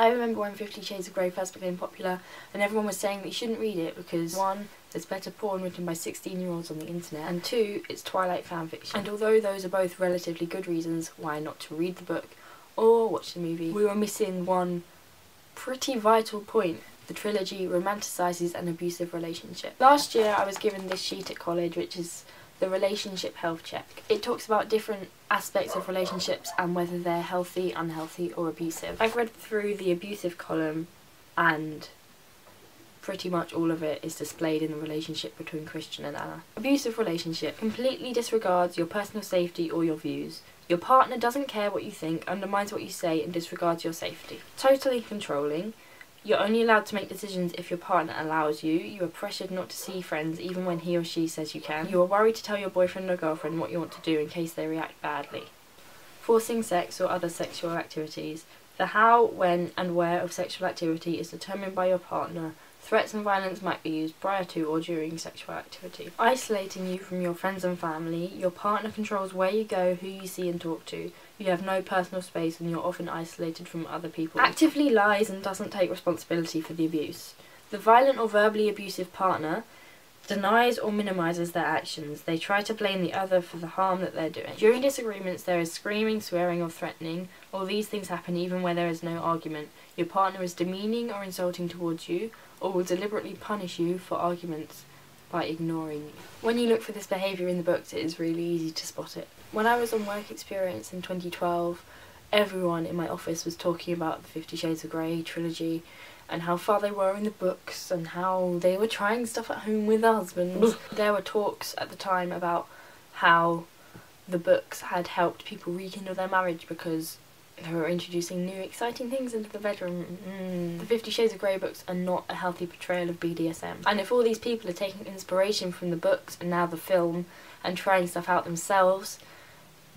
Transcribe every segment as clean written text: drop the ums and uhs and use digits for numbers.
I remember when 50 Shades of Grey first became popular and everyone was saying that you shouldn't read it because 1, there's better porn written by 16-year-olds on the internet, and 2, it's Twilight fanfiction. And although those are both relatively good reasons why not to read the book or watch the movie, we were missing one pretty vital point. The trilogy romanticises an abusive relationship. Last year I was given this sheet at college, which is the relationship health check. It talks about different aspects of relationships and whether they're healthy, unhealthy or abusive. I've read through the abusive column and pretty much all of it is displayed in the relationship between Christian and Anna. Abusive relationship completely disregards your personal safety or your views. Your partner doesn't care what you think, undermines what you say and disregards your safety. Totally controlling. You're only allowed to make decisions if your partner allows you. You are pressured not to see friends even when he or she says you can. You are worried to tell your boyfriend or girlfriend what you want to do in case they react badly. Forcing sex or other sexual activities. The how, when and where of sexual activity is determined by your partner. Threats and violence might be used prior to or during sexual activity. Isolating you from your friends and family. Your partner controls where you go, who you see and talk to. You have no personal space and you're often isolated from other people. Actively lies and doesn't take responsibility for the abuse. The violent or verbally abusive partner denies or minimises their actions. They try to blame the other for the harm that they're doing. During disagreements there is screaming, swearing or threatening. All these things happen even where there is no argument. Your partner is demeaning or insulting towards you, or will deliberately punish you for arguments by ignoring you. When you look for this behaviour in the books, it is really easy to spot it. When I was on work experience in 2012, everyone in my office was talking about the 50 Shades of Grey trilogy and how far they were in the books and how they were trying stuff at home with their husbands. There were talks at the time about how the books had helped people rekindle their marriage because they were introducing new exciting things into the bedroom. The 50 Shades of Grey books are not a healthy portrayal of BDSM. And if all these people are taking inspiration from the books and now the film and trying stuff out themselves,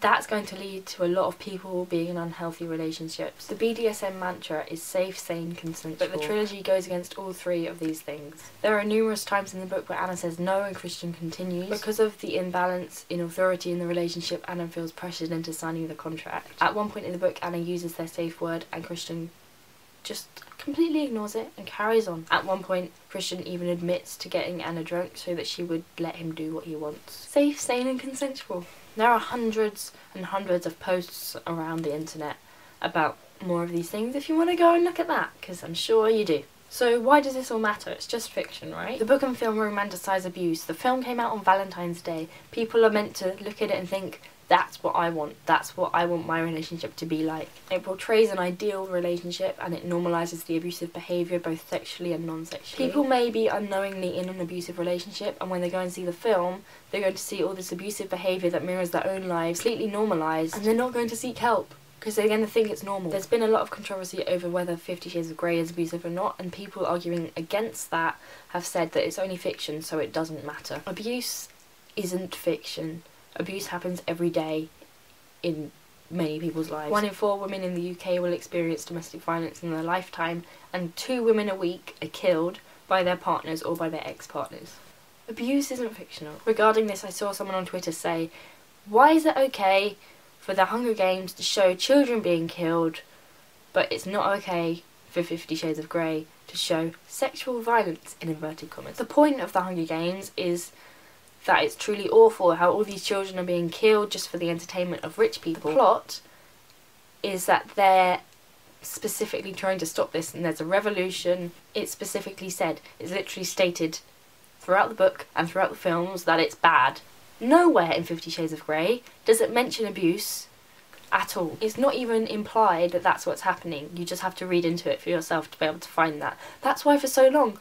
that's going to lead to a lot of people being in unhealthy relationships. The BDSM mantra is safe, sane, consensual, but the trilogy goes against all 3 of these things. There are numerous times in the book where Anna says no and Christian continues. Because of the imbalance in authority in the relationship, Anna feels pressured into signing the contract. At one point in the book, Anna uses their safe word and Christian just completely ignores it and carries on. At one point, Christian even admits to getting Anna drunk so that she would let him do what he wants. Safe, sane and consensual. There are hundreds and hundreds of posts around the internet about more of these things if you want to go and look at that, because I'm sure you do. So why does this all matter? It's just fiction, right? The book and film romanticise abuse. The film came out on Valentine's Day. People are meant to look at it and think, that's what I want. That's what I want my relationship to be like. It portrays an ideal relationship and it normalises the abusive behaviour both sexually and non-sexually. People may be unknowingly in an abusive relationship and when they go and see the film, they're going to see all this abusive behaviour that mirrors their own lives, completely normalised, and they're not going to seek help because they're going to think it's normal. There's been a lot of controversy over whether 50 Shades of Grey is abusive or not, and people arguing against that have said that it's only fiction so it doesn't matter. Abuse isn't fiction. Abuse happens every day in many people's lives. 1 in 4 women in the UK will experience domestic violence in their lifetime, and 2 women a week are killed by their partners or by their ex-partners. Abuse isn't fictional. Regarding this, I saw someone on Twitter say, why is it okay for the Hunger Games to show children being killed, but it's not okay for 50 Shades of Grey to show sexual violence in inverted commas? The point of the Hunger Games is that it's truly awful how all these children are being killed just for the entertainment of rich people. The plot is that they're specifically trying to stop this and there's a revolution. It's specifically said, it's literally stated throughout the book and throughout the films that it's bad. Nowhere in 50 Shades of Grey does it mention abuse at all. It's not even implied that that's what's happening. You just have to read into it for yourself to be able to find that. That's why for so long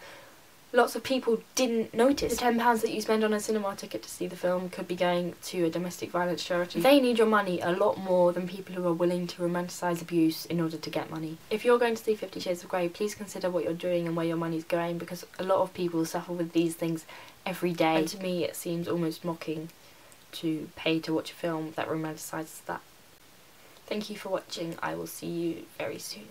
lots of people didn't notice. The £10 that you spend on a cinema ticket to see the film could be going to a domestic violence charity. They need your money a lot more than people who are willing to romanticise abuse in order to get money. If you're going to see 50 Shades of Grey, please consider what you're doing and where your money's going, because a lot of people suffer with these things every day. And to me it seems almost mocking to pay to watch a film that romanticises that. Thank you for watching. I will see you very soon.